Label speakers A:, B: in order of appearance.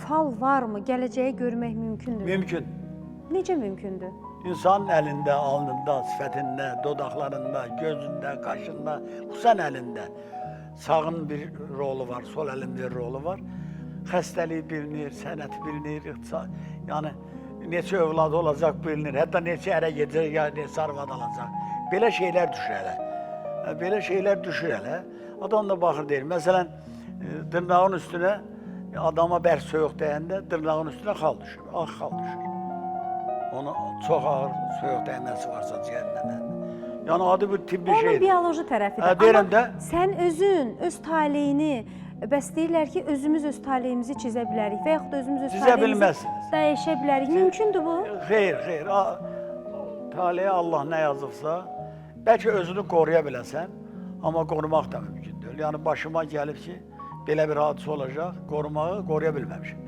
A: fal varmı? Gələcəyi görmək mümkündür?
B: Mümkün.
A: Necə mümkündür?
B: İnsanın elinde, alnında, sifətində, dodaqlarında, gözündə, qaşında, xüsusən əlində sağın bir rolu var, sol əlin bir rolu var. Xəstəliyi bilinir, sənəti bilinir, yəni neçə övladı olacaq bilinir, hətta neçə ərə gedəcək, ya neçə arvad alacaq. Belə şeylər düşür hələ. Belə şeylər düşür hələ. Adam da baxır deyir, məsələn, dırnağın üstünə adama bərk soyuq dəyəndə dırnağın üstünə xal düşür, ağ xal düşür. Ona çox ağır soyuq dəyməsi varsa ciyərləndə. Yəni adı bir tibbi şeydir.
A: Onun bioloji tərəfidir.
B: Deyirəm də.
A: Sən özün, öz taleyini, bəs deyirlər ki, özümüz öz taleyimizi çizə bilərik və yaxud da özümüz öz taleyimizi dəyişə bilərik. Mümkündür bu?
B: Xeyr, xeyr. Taleyə Allah nə yazıbsa, bəlkə özünü qoruya biləsən, amma qorumaq da mümkün deyil. Yəni başıma gəlib ki, belə bir hadisə olacaq, qorumağı qoruya bilməmişim.